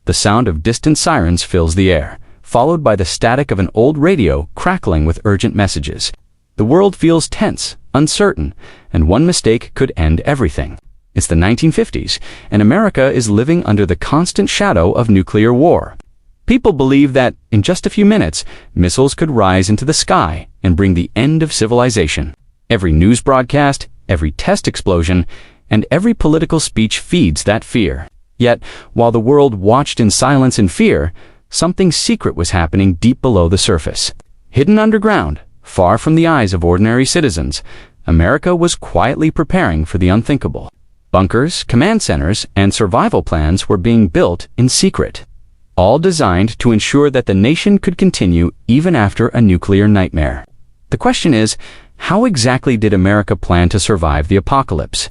The sound of distant sirens fills the air, followed by the static of an old radio crackling with urgent messages. The world feels tense, uncertain, and one mistake could end everything. It's the 1950s, and America is living under the constant shadow of nuclear war. People believe that, in just a few minutes, missiles could rise into the sky and bring the end of civilization. Every news broadcast, every test explosion, and every political speech feeds that fear. Yet, while the world watched in silence and fear, something secret was happening deep below the surface. Hidden underground, far from the eyes of ordinary citizens, America was quietly preparing for the unthinkable. Bunkers, command centers, and survival plans were being built in secret, all designed to ensure that the nation could continue even after a nuclear nightmare. The question is, how exactly did America plan to survive the apocalypse?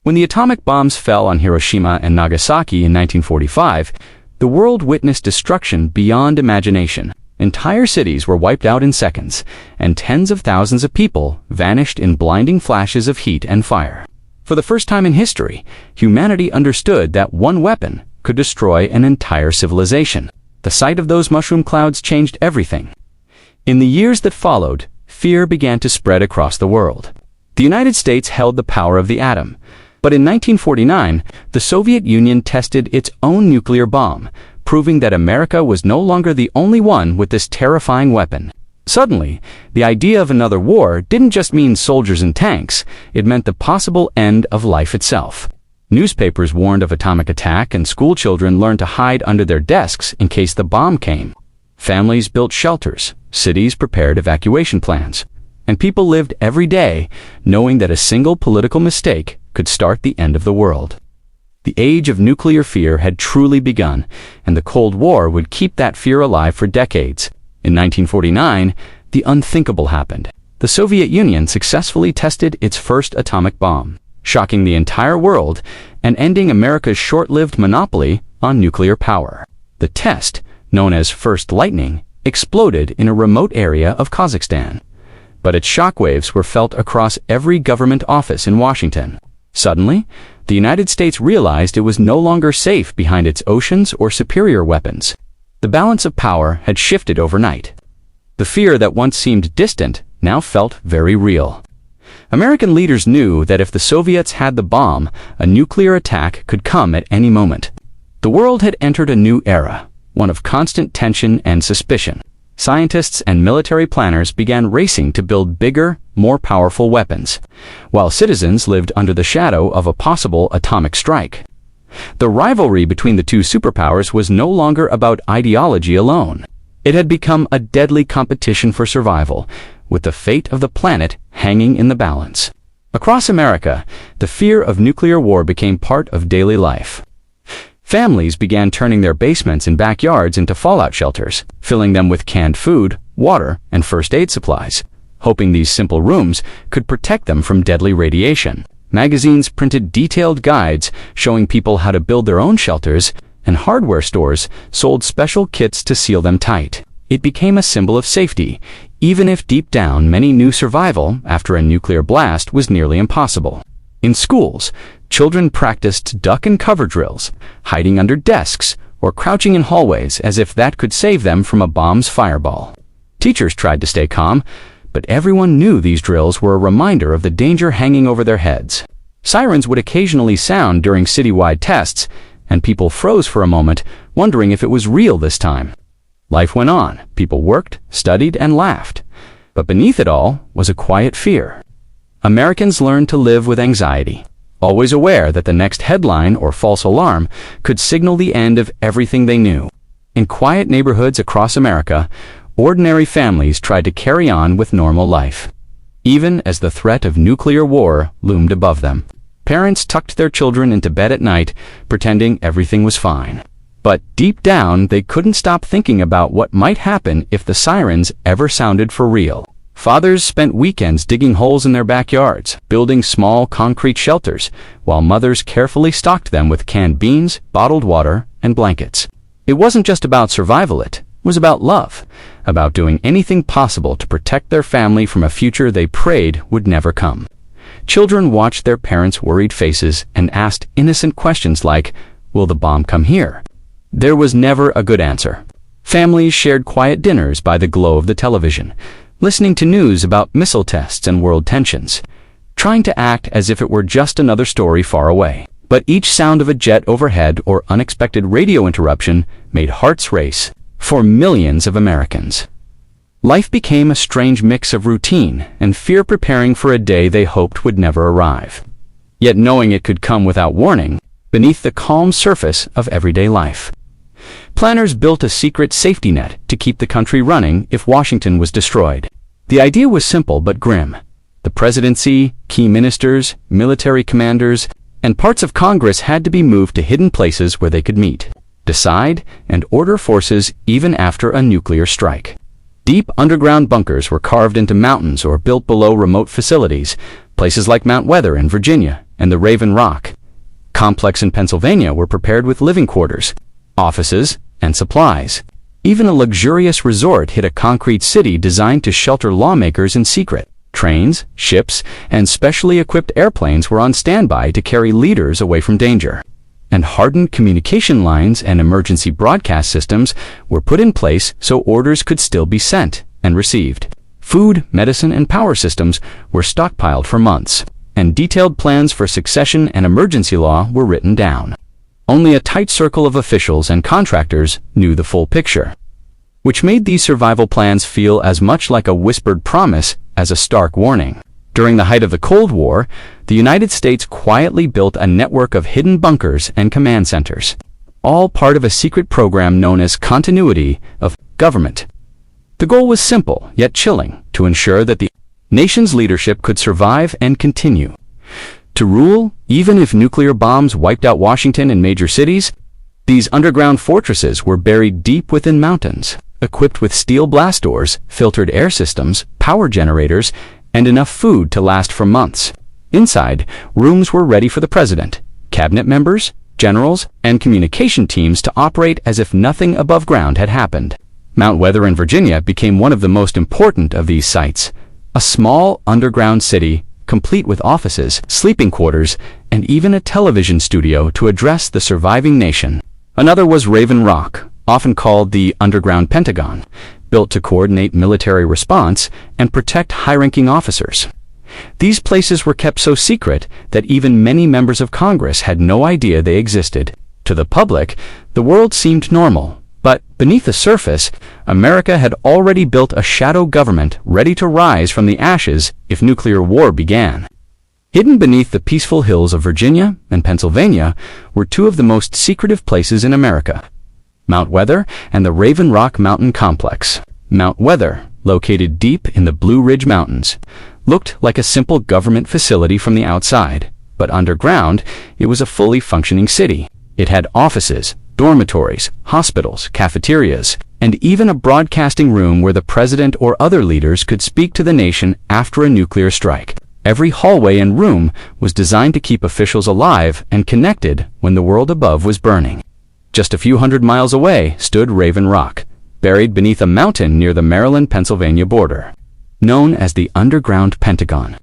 When the atomic bombs fell on Hiroshima and Nagasaki in 1945, the world witnessed destruction beyond imagination. Entire cities were wiped out in seconds, and tens of thousands of people vanished in blinding flashes of heat and fire. For the first time in history, humanity understood that one weapon could destroy an entire civilization. The sight of those mushroom clouds changed everything. In the years that followed, fear began to spread across the world. The United States held the power of the atom, but in 1949, the Soviet Union tested its own nuclear bomb, proving that America was no longer the only one with this terrifying weapon. Suddenly, the idea of another war didn't just mean soldiers and tanks, it meant the possible end of life itself. Newspapers warned of atomic attack, and school children learned to hide under their desks in case the bomb came. Families built shelters, cities prepared evacuation plans, and people lived every day knowing that a single political mistake could start the end of the world. The age of nuclear fear had truly begun, and the Cold War would keep that fear alive for decades. In 1949, the unthinkable happened. The Soviet Union successfully tested its first atomic bomb, shocking the entire world and ending America's short-lived monopoly on nuclear power. The test, known as First Lightning, exploded in a remote area of Kazakhstan. But its shockwaves were felt across every government office in Washington. Suddenly, the United States realized it was no longer safe behind its oceans or superior weapons. The balance of power had shifted overnight. The fear that once seemed distant now felt very real. American leaders knew that if the Soviets had the bomb, a nuclear attack could come at any moment. The world had entered a new era, one of constant tension and suspicion. Scientists and military planners began racing to build bigger, more powerful weapons, while citizens lived under the shadow of a possible atomic strike. The rivalry between the two superpowers was no longer about ideology alone. It had become a deadly competition for survival, with the fate of the planet hanging in the balance. Across America, the fear of nuclear war became part of daily life. Families began turning their basements and backyards into fallout shelters, filling them with canned food, water, and first aid supplies, hoping these simple rooms could protect them from deadly radiation. Magazines printed detailed guides showing people how to build their own shelters, and hardware stores sold special kits to seal them tight. It became a symbol of safety, even if deep down many knew survival after a nuclear blast was nearly impossible. In schools, children practiced duck and cover drills, hiding under desks or crouching in hallways as if that could save them from a bomb's fireball. Teachers tried to stay calm, but everyone knew these drills were a reminder of the danger hanging over their heads. Sirens would occasionally sound during citywide tests, and people froze for a moment, wondering if it was real this time. Life went on. People worked, studied, and laughed. But beneath it all was a quiet fear. Americans learned to live with anxiety, always aware that the next headline or false alarm could signal the end of everything they knew. In quiet neighborhoods across America, ordinary families tried to carry on with normal life, even as the threat of nuclear war loomed above them. Parents tucked their children into bed at night, pretending everything was fine. But deep down, they couldn't stop thinking about what might happen if the sirens ever sounded for real. Fathers spent weekends digging holes in their backyards, building small concrete shelters, while mothers carefully stocked them with canned beans, bottled water, and blankets. It wasn't just about survival, it was about love, about doing anything possible to protect their family from a future they prayed would never come. Children watched their parents' worried faces and asked innocent questions like, "Will the bomb come here?" There was never a good answer. Families shared quiet dinners by the glow of the television, listening to news about missile tests and world tensions, trying to act as if it were just another story far away. But each sound of a jet overhead or unexpected radio interruption made hearts race for millions of Americans. Life became a strange mix of routine and fear, preparing for a day they hoped would never arrive, yet knowing it could come without warning beneath the calm surface of everyday life. Planners built a secret safety net to keep the country running if Washington was destroyed. The idea was simple but grim. The presidency, key ministers, military commanders, and parts of Congress had to be moved to hidden places where they could meet, decide, and order forces even after a nuclear strike. Deep underground bunkers were carved into mountains or built below remote facilities, places like Mount Weather in Virginia and the Raven Rock Complex in Pennsylvania were prepared with living quarters, offices, and supplies. Even a luxurious resort hid a concrete city designed to shelter lawmakers in secret. Trains, ships, and specially equipped airplanes were on standby to carry leaders away from danger. And hardened communication lines and emergency broadcast systems were put in place so orders could still be sent and received. Food, medicine, and power systems were stockpiled for months, and detailed plans for succession and emergency law were written down. Only a tight circle of officials and contractors knew the full picture, which made these survival plans feel as much like a whispered promise as a stark warning. During the height of the Cold War, the United States quietly built a network of hidden bunkers and command centers, all part of a secret program known as continuity of government. The goal was simple, yet chilling, to ensure that the nation's leadership could survive and continue to rule, even if nuclear bombs wiped out Washington and major cities. These underground fortresses were buried deep within mountains, equipped with steel blast doors, filtered air systems, power generators, and enough food to last for months. Inside, rooms were ready for the president, cabinet members, generals, and communication teams to operate as if nothing above ground had happened. Mount Weather in Virginia became one of the most important of these sites, a small underground city complete with offices, sleeping quarters, and even a television studio to address the surviving nation. Another was Raven Rock, often called the underground Pentagon, built to coordinate military response and protect high-ranking officers. These places were kept so secret that even many members of Congress had no idea they existed. To the public, the world seemed normal, but beneath the surface, America had already built a shadow government ready to rise from the ashes if nuclear war began. Hidden beneath the peaceful hills of Virginia and Pennsylvania were two of the most secretive places in America: Mount Weather and the Raven Rock Mountain Complex. Mount Weather, located deep in the Blue Ridge Mountains, looked like a simple government facility from the outside, but underground, it was a fully functioning city. It had offices, dormitories, hospitals, cafeterias, and even a broadcasting room where the president or other leaders could speak to the nation after a nuclear strike. Every hallway and room was designed to keep officials alive and connected when the world above was burning. Just a few hundred miles away stood Raven Rock, buried beneath a mountain near the Maryland-Pennsylvania border, known as the underground Pentagon.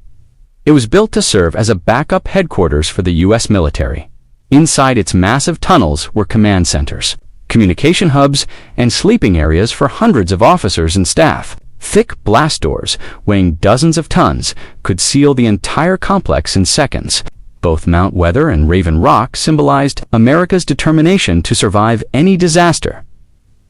It was built to serve as a backup headquarters for the U.S. military. Inside its massive tunnels were command centers, communication hubs, and sleeping areas for hundreds of officers and staff. Thick blast doors, weighing dozens of tons, could seal the entire complex in seconds. Both Mount Weather and Raven Rock symbolized America's determination to survive any disaster.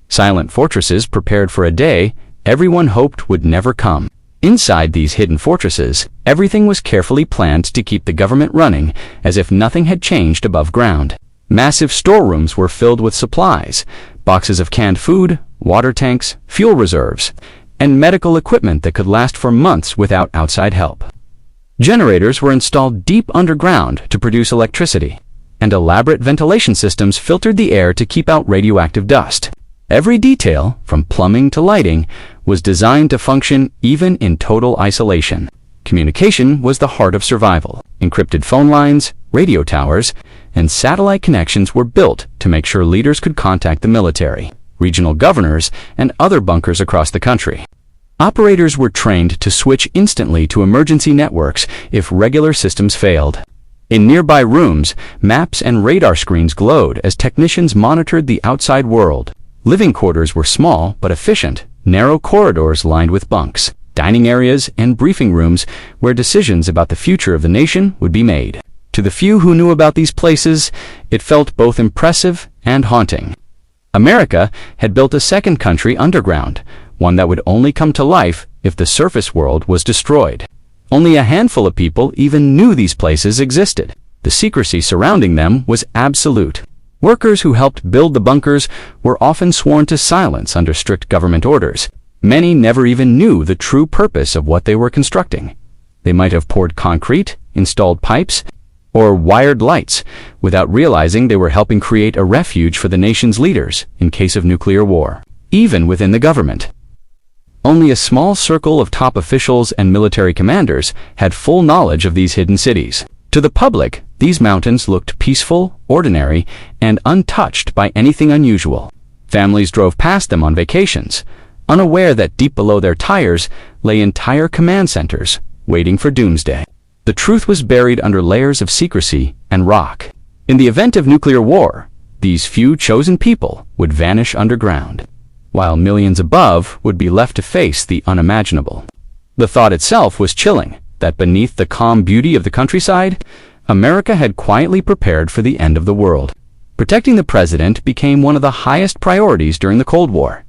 Silent fortresses prepared for a day everyone hoped would never come. Inside these hidden fortresses, everything was carefully planned to keep the government running as if nothing had changed above ground. Massive storerooms were filled with supplies, boxes of canned food, water tanks, fuel reserves, and medical equipment that could last for months without outside help. Generators were installed deep underground to produce electricity, and elaborate ventilation systems filtered the air to keep out radioactive dust. Every detail, from plumbing to lighting, was designed to function even in total isolation. Communication was the heart of survival. Encrypted phone lines, radio towers, and satellite connections were built to make sure leaders could contact the military, regional governors, and other bunkers across the country. Operators were trained to switch instantly to emergency networks if regular systems failed. In nearby rooms, maps and radar screens glowed as technicians monitored the outside world. Living quarters were small but efficient, narrow corridors lined with bunks, dining areas, and briefing rooms where decisions about the future of the nation would be made. To the few who knew about these places, it felt both impressive and haunting. America had built a second country underground, one that would only come to life if the surface world was destroyed. Only a handful of people even knew these places existed. The secrecy surrounding them was absolute. Workers who helped build the bunkers were often sworn to silence under strict government orders. Many never even knew the true purpose of what they were constructing. They might have poured concrete, installed pipes, or wired lights without realizing they were helping create a refuge for the nation's leaders in case of nuclear war. Even within the government, only a small circle of top officials and military commanders had full knowledge of these hidden cities. To the public, these mountains looked peaceful, ordinary, and untouched by anything unusual. Families drove past them on vacations, unaware that deep below their tires lay entire command centers waiting for doomsday. The truth was buried under layers of secrecy and rock. In the event of nuclear war, these few chosen people would vanish underground, while millions above would be left to face the unimaginable. The thought itself was chilling, that beneath the calm beauty of the countryside, America had quietly prepared for the end of the world. Protecting the president became one of the highest priorities during the Cold War.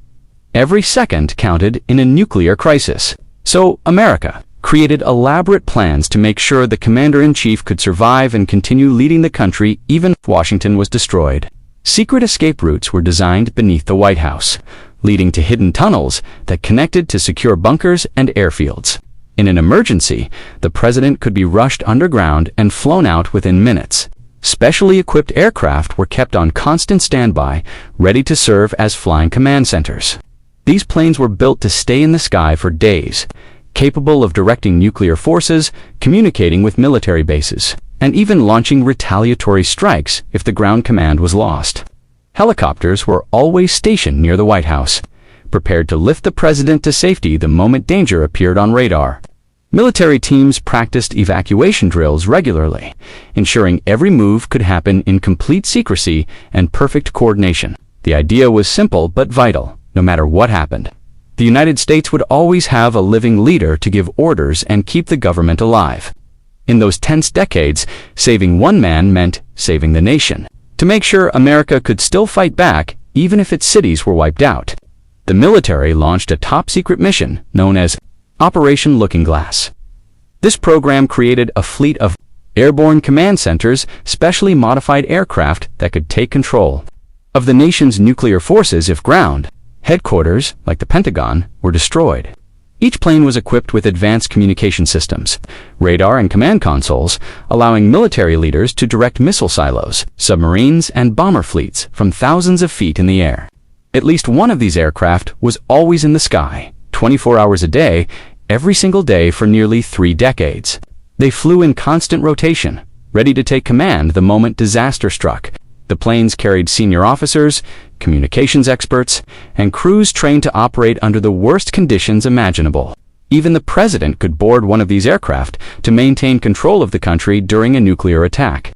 Every second counted in a nuclear crisis. So America created elaborate plans to make sure the commander-in-chief could survive and continue leading the country even if Washington was destroyed. Secret escape routes were designed beneath the White House, leading to hidden tunnels that connected to secure bunkers and airfields. In an emergency, the president could be rushed underground and flown out within minutes. Specially equipped aircraft were kept on constant standby, ready to serve as flying command centers. These planes were built to stay in the sky for days, capable of directing nuclear forces, communicating with military bases, and even launching retaliatory strikes if the ground command was lost. Helicopters were always stationed near the White House, prepared to lift the president to safety the moment danger appeared on radar. Military teams practiced evacuation drills regularly, ensuring every move could happen in complete secrecy and perfect coordination. The idea was simple but vital. No matter what happened, the United States would always have a living leader to give orders and keep the government alive. In those tense decades, saving one man meant saving the nation. To make sure America could still fight back, even if its cities were wiped out, the military launched a top-secret mission known as Operation Looking Glass. This program created a fleet of airborne command centers, specially modified aircraft that could take control of the nation's nuclear forces if ground headquarters, like the Pentagon, were destroyed. Each plane was equipped with advanced communication systems, radar and command consoles, allowing military leaders to direct missile silos, submarines, and bomber fleets from thousands of feet in the air. At least one of these aircraft was always in the sky, 24 hours a day, every single day for nearly 3 decades. They flew in constant rotation, ready to take command the moment disaster struck. The planes carried senior officers, communications experts, and crews trained to operate under the worst conditions imaginable. Even the president could board one of these aircraft to maintain control of the country during a nuclear attack.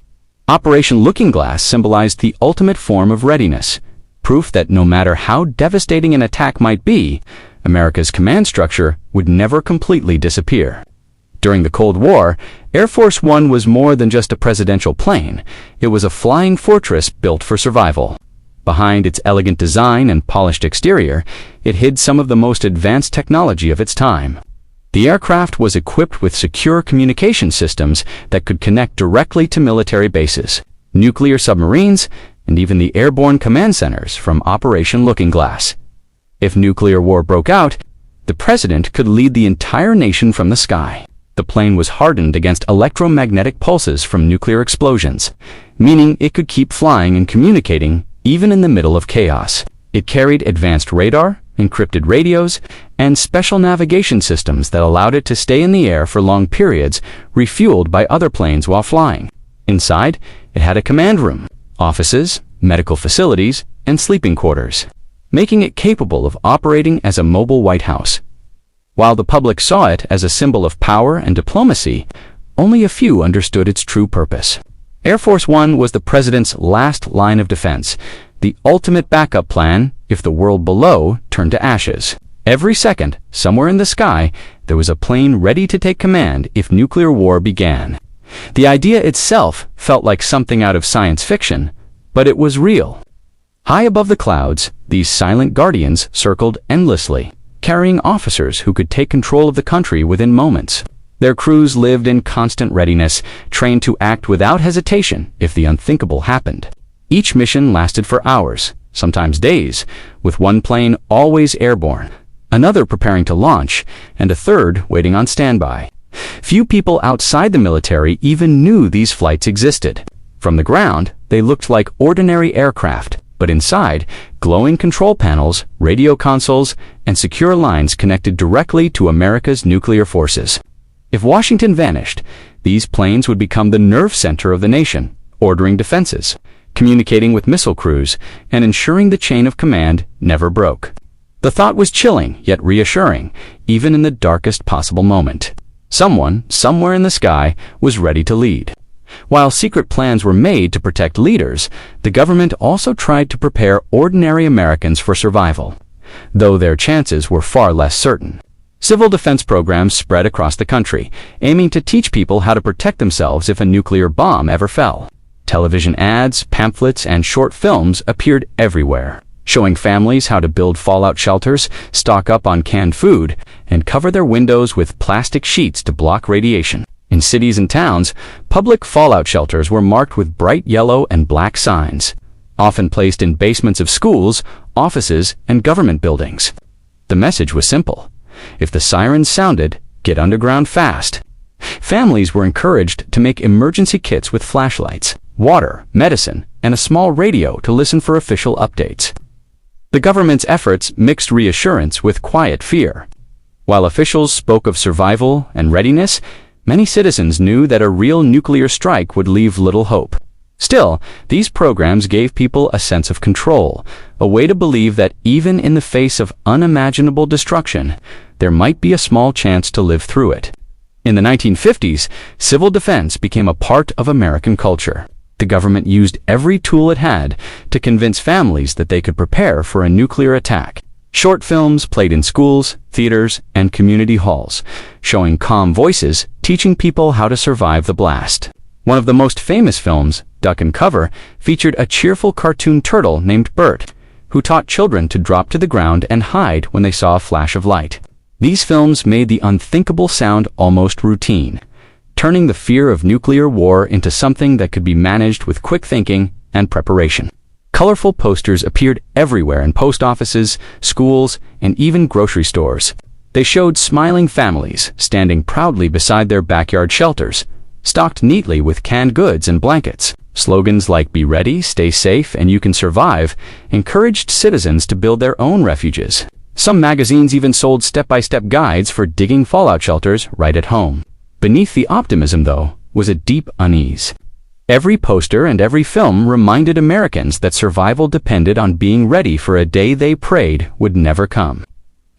Operation Looking Glass symbolized the ultimate form of readiness, proof that no matter how devastating an attack might be, America's command structure would never completely disappear. During the Cold War, Air Force One was more than just a presidential plane. It was a flying fortress built for survival. Behind its elegant design and polished exterior, it hid some of the most advanced technology of its time. The aircraft was equipped with secure communication systems that could connect directly to military bases, nuclear submarines, and even the airborne command centers from Operation Looking Glass. If nuclear war broke out, the president could lead the entire nation from the sky. The plane was hardened against electromagnetic pulses from nuclear explosions, meaning it could keep flying and communicating even in the middle of chaos. It carried advanced radar, encrypted radios, and special navigation systems that allowed it to stay in the air for long periods, refueled by other planes while flying. Inside, it had a command room, offices, medical facilities, and sleeping quarters, making it capable of operating as a mobile White House. While the public saw it as a symbol of power and diplomacy, only a few understood its true purpose. Air Force One was the president's last line of defense, the ultimate backup plan if the world below turned to ashes. Every second, somewhere in the sky, there was a plane ready to take command if nuclear war began. The idea itself felt like something out of science fiction, but it was real. High above the clouds, these silent guardians circled endlessly, carrying officers who could take control of the country within moments. Their crews lived in constant readiness, trained to act without hesitation if the unthinkable happened. Each mission lasted for hours, sometimes days, with one plane always airborne, another preparing to launch, and a third waiting on standby. Few people outside the military even knew these flights existed. From the ground, they looked like ordinary aircraft, but inside, glowing control panels, radio consoles, and secure lines connected directly to America's nuclear forces. If Washington vanished, these planes would become the nerve center of the nation, ordering defenses, communicating with missile crews, and ensuring the chain of command never broke. The thought was chilling, yet reassuring, even in the darkest possible moment. Someone, somewhere in the sky, was ready to lead. While secret plans were made to protect leaders, the government also tried to prepare ordinary Americans for survival, though their chances were far less certain. Civil defense programs spread across the country, aiming to teach people how to protect themselves if a nuclear bomb ever fell. Television ads, pamphlets, and short films appeared everywhere, showing families how to build fallout shelters, stock up on canned food, and cover their windows with plastic sheets to block radiation. In cities and towns, public fallout shelters were marked with bright yellow and black signs, often placed in basements of schools, offices, and government buildings. The message was simple. If the sirens sounded, get underground fast. Families were encouraged to make emergency kits with flashlights, water, medicine, and a small radio to listen for official updates. The government's efforts mixed reassurance with quiet fear. While officials spoke of survival and readiness, many citizens knew that a real nuclear strike would leave little hope. Still, these programs gave people a sense of control, a way to believe that even in the face of unimaginable destruction, there might be a small chance to live through it. In the 1950s, civil defense became a part of American culture. The government used every tool it had to convince families that they could prepare for a nuclear attack. Short films played in schools, theaters, and community halls, showing calm voices teaching people how to survive the blast. One of the most famous films, Duck and Cover, featured a cheerful cartoon turtle named Bert, who taught children to drop to the ground and hide when they saw a flash of light. These films made the unthinkable sound almost routine, turning the fear of nuclear war into something that could be managed with quick thinking and preparation. Colorful posters appeared everywhere in post offices, schools, and even grocery stores. They showed smiling families standing proudly beside their backyard shelters, stocked neatly with canned goods and blankets. Slogans like "Be ready, stay safe, and you can survive" encouraged citizens to build their own refuges. Some magazines even sold step-by-step guides for digging fallout shelters right at home. Beneath the optimism, though, was a deep unease. Every poster and every film reminded Americans that survival depended on being ready for a day they prayed would never come.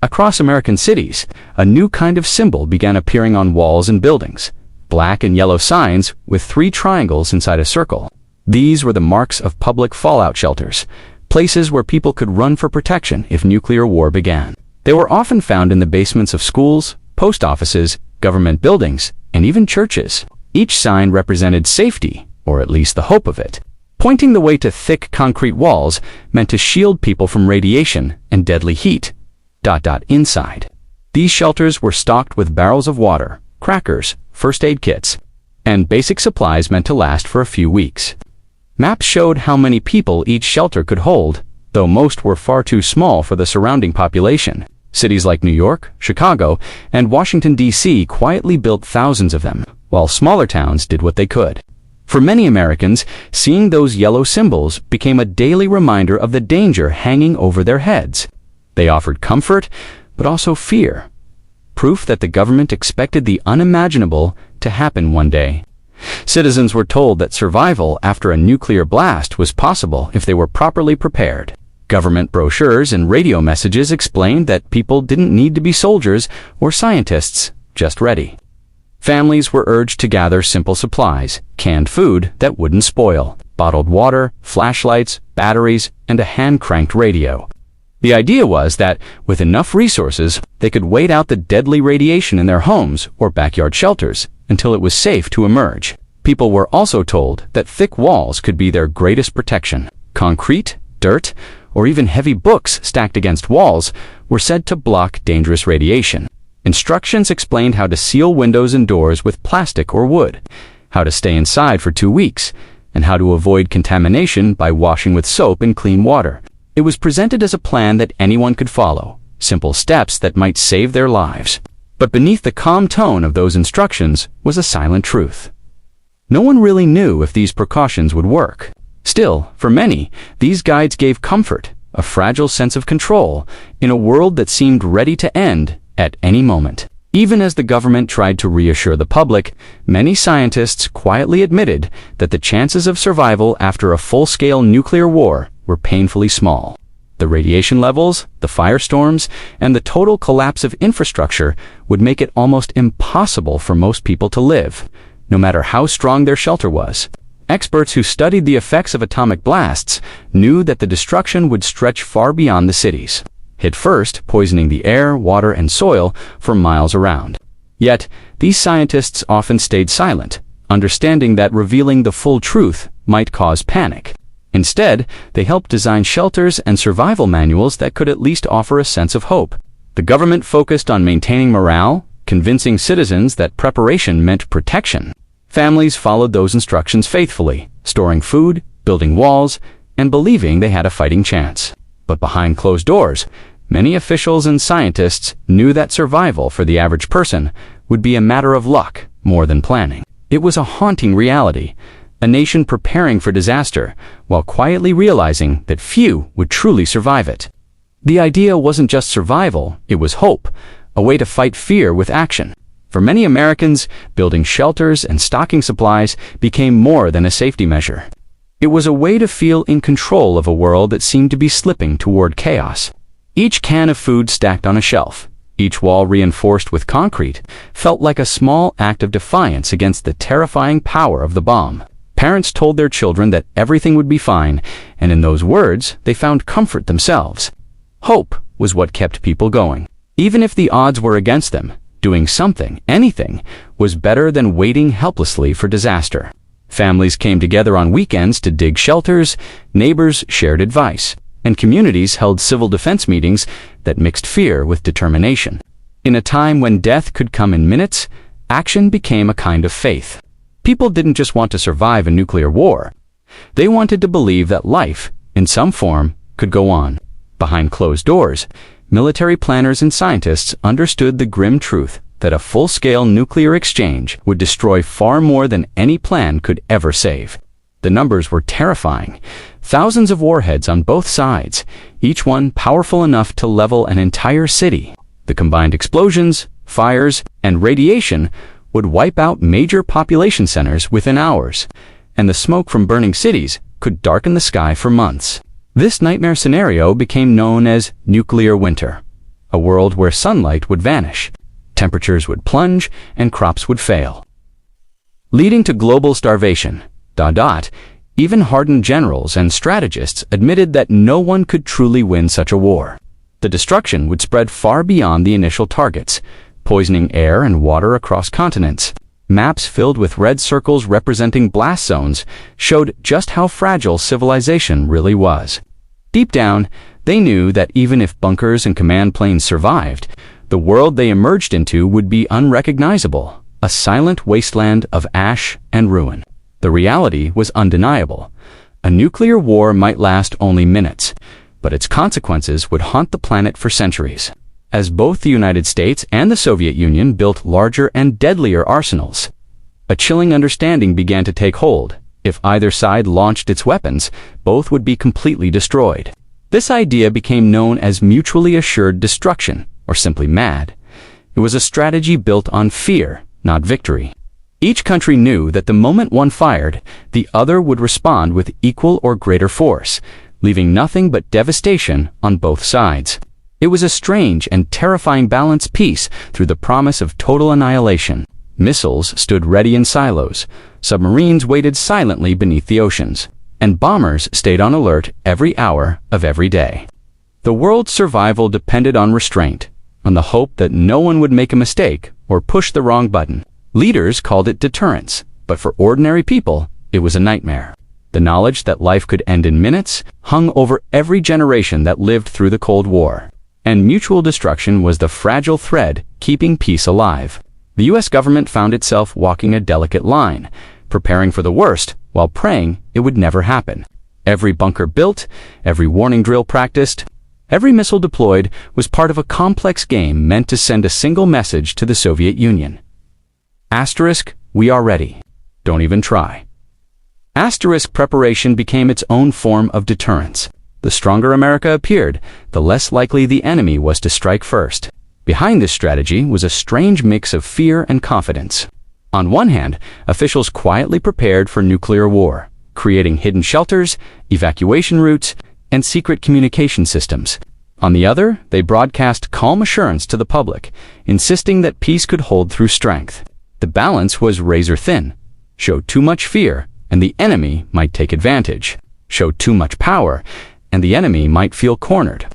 Across American cities, a new kind of symbol began appearing on walls and buildings. Black and yellow signs with 3 triangles inside a circle. These were the marks of public fallout shelters, places where people could run for protection if nuclear war began. They were often found in the basements of schools, post offices, government buildings, and even churches. Each sign represented safety, or at least the hope of it. Pointing the way to thick concrete walls meant to shield people from radiation and deadly heat. Inside. These shelters were stocked with barrels of water, crackers, first aid kits, and basic supplies meant to last for a few weeks. Maps showed how many people each shelter could hold, though most were far too small for the surrounding population. Cities like New York, Chicago, and Washington, D.C. quietly built thousands of them, while smaller towns did what they could. For many Americans, seeing those yellow symbols became a daily reminder of the danger hanging over their heads. They offered comfort, but also fear. Proof that the government expected the unimaginable to happen one day. Citizens were told that survival after a nuclear blast was possible if they were properly prepared. Government brochures and radio messages explained that people didn't need to be soldiers or scientists, just ready. Families were urged to gather simple supplies, canned food that wouldn't spoil, bottled water, flashlights, batteries, and a hand-cranked radio. The idea was that, with enough resources, they could wait out the deadly radiation in their homes or backyard shelters until it was safe to emerge. People were also told that thick walls could be their greatest protection. Concrete, dirt, or even heavy books stacked against walls were said to block dangerous radiation. Instructions explained how to seal windows and doors with plastic or wood, how to stay inside for 2 weeks, and how to avoid contamination by washing with soap and clean water. It was presented as a plan that anyone could follow, simple steps that might save their lives. But beneath the calm tone of those instructions was a silent truth. No one really knew if these precautions would work. Still, for many, these guides gave comfort, a fragile sense of control, in a world that seemed ready to end at any moment. Even as the government tried to reassure the public, many scientists quietly admitted that the chances of survival after a full-scale nuclear war were painfully small. The radiation levels, the firestorms, and the total collapse of infrastructure would make it almost impossible for most people to live, no matter how strong their shelter was. Experts who studied the effects of atomic blasts knew that the destruction would stretch far beyond the cities, hit first, poisoning the air, water, and soil for miles around. Yet, these scientists often stayed silent, understanding that revealing the full truth might cause panic. Instead, they helped design shelters and survival manuals that could at least offer a sense of hope. The government focused on maintaining morale, convincing citizens that preparation meant protection. Families followed those instructions faithfully, storing food, building walls, and believing they had a fighting chance. But behind closed doors, many officials and scientists knew that survival for the average person would be a matter of luck more than planning. It was a haunting reality, a nation preparing for disaster while quietly realizing that few would truly survive it. The idea wasn't just survival, it was hope, a way to fight fear with action. For many Americans, building shelters and stocking supplies became more than a safety measure. It was a way to feel in control of a world that seemed to be slipping toward chaos. Each can of food stacked on a shelf, each wall reinforced with concrete, felt like a small act of defiance against the terrifying power of the bomb. Parents told their children that everything would be fine, and in those words, they found comfort themselves. Hope was what kept people going. Even if the odds were against them, doing something, anything, was better than waiting helplessly for disaster. Families came together on weekends to dig shelters, neighbors shared advice, and communities held civil defense meetings that mixed fear with determination. In a time when death could come in minutes, action became a kind of faith. People didn't just want to survive a nuclear war. They wanted to believe that life, in some form, could go on. Behind closed doors, military planners and scientists understood the grim truth that a full-scale nuclear exchange would destroy far more than any plan could ever save. The numbers were terrifying. Thousands of warheads on both sides, each one powerful enough to level an entire city. The combined explosions, fires, and radiation would wipe out major population centers within hours, and the smoke from burning cities could darken the sky for months. This nightmare scenario became known as nuclear winter, a world where sunlight would vanish, temperatures would plunge, and crops would fail, leading to global starvation. Even hardened generals and strategists admitted that no one could truly win such a war. The destruction would spread far beyond the initial targets, poisoning air and water across continents. Maps filled with red circles representing blast zones showed just how fragile civilization really was. Deep down, they knew that even if bunkers and command planes survived, the world they emerged into would be unrecognizable, a silent wasteland of ash and ruin. The reality was undeniable. A nuclear war might last only minutes, but its consequences would haunt the planet for centuries. As both the United States and the Soviet Union built larger and deadlier arsenals, a chilling understanding began to take hold. If either side launched its weapons, both would be completely destroyed. This idea became known as mutually assured destruction, or simply MAD. It was a strategy built on fear, not victory. Each country knew that the moment one fired, the other would respond with equal or greater force, leaving nothing but devastation on both sides. It was a strange and terrifying balanced peace through the promise of total annihilation. Missiles stood ready in silos, submarines waited silently beneath the oceans, and bombers stayed on alert every hour of every day. The world's survival depended on restraint, on the hope that no one would make a mistake or push the wrong button. Leaders called it deterrence, but for ordinary people, it was a nightmare. The knowledge that life could end in minutes hung over every generation that lived through the Cold War, and mutual destruction was the fragile thread keeping peace alive. The U.S. government found itself walking a delicate line, preparing for the worst while praying it would never happen. Every bunker built, every warning drill practiced, every missile deployed was part of a complex game meant to send a single message to the Soviet Union. Asterisk, we are ready. Don't even try. Asterisk preparation became its own form of deterrence. The stronger America appeared, the less likely the enemy was to strike first. Behind this strategy was a strange mix of fear and confidence. On one hand, officials quietly prepared for nuclear war, creating hidden shelters, evacuation routes, and secret communication systems. On the other, they broadcast calm assurance to the public, insisting that peace could hold through strength. The balance was razor thin. Show too much fear, and the enemy might take advantage. Show too much power, and the enemy might feel cornered.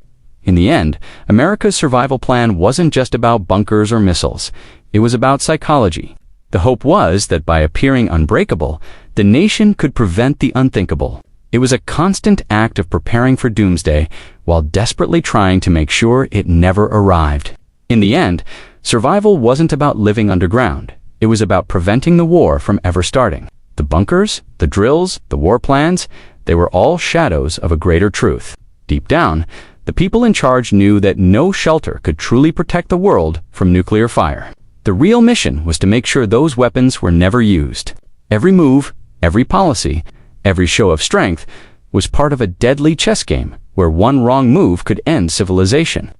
In the end, America's survival plan wasn't just about bunkers or missiles. It was about psychology. The hope was that by appearing unbreakable, the nation could prevent the unthinkable. It was a constant act of preparing for doomsday while desperately trying to make sure it never arrived. In the end, survival wasn't about living underground. It was about preventing the war from ever starting. The bunkers, the drills, the war plans, they were all shadows of a greater truth. Deep down, the people in charge knew that no shelter could truly protect the world from nuclear fire. The real mission was to make sure those weapons were never used. Every move, every policy, every show of strength was part of a deadly chess game where one wrong move could end civilization.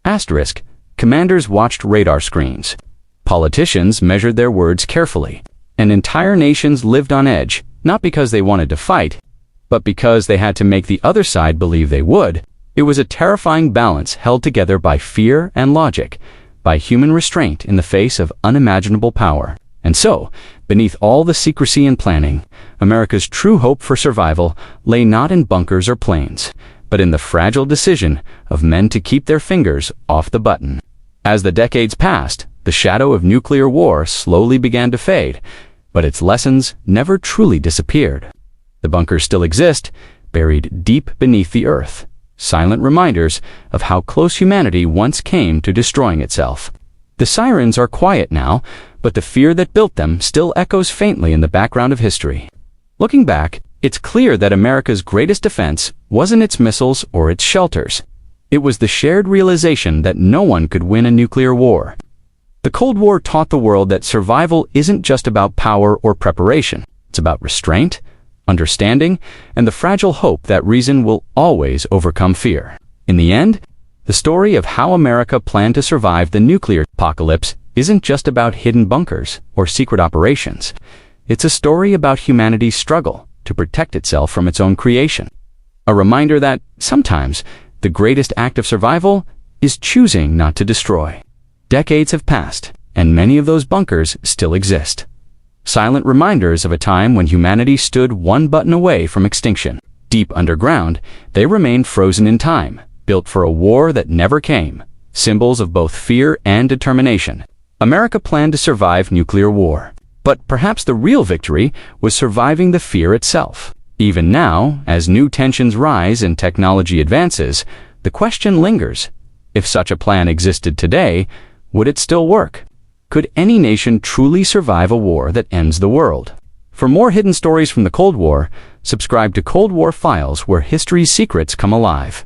Asterisk, commanders watched radar screens. Politicians measured their words carefully, and entire nations lived on edge, not because they wanted to fight, but because they had to make the other side believe they would. It was a terrifying balance held together by fear and logic, by human restraint in the face of unimaginable power. And so, beneath all the secrecy and planning, America's true hope for survival lay not in bunkers or planes, but in the fragile decision of men to keep their fingers off the button. As the decades passed, the shadow of nuclear war slowly began to fade, but its lessons never truly disappeared. The bunkers still exist, buried deep beneath the earth, silent reminders of how close humanity once came to destroying itself. The sirens are quiet now, but the fear that built them still echoes faintly in the background of history. Looking back, it's clear that America's greatest defense wasn't its missiles or its shelters. It was the shared realization that no one could win a nuclear war. The Cold War taught the world that survival isn't just about power or preparation. It's about restraint, understanding, and the fragile hope that reason will always overcome fear. In the end, the story of how America planned to survive the nuclear apocalypse isn't just about hidden bunkers or secret operations. It's a story about humanity's struggle to protect itself from its own creation. A reminder that, sometimes, the greatest act of survival is choosing not to destroy. Decades have passed, and many of those bunkers still exist. Silent reminders of a time when humanity stood one button away from extinction. Deep underground, they remain frozen in time, built for a war that never came, symbols of both fear and determination. America planned to survive nuclear war, but perhaps the real victory was surviving the fear itself. Even now, as new tensions rise and technology advances, the question lingers: if such a plan existed today, would it still work? Could any nation truly survive a war that ends the world? For more hidden stories from the Cold War, subscribe to Cold War Files, where history's secrets come alive.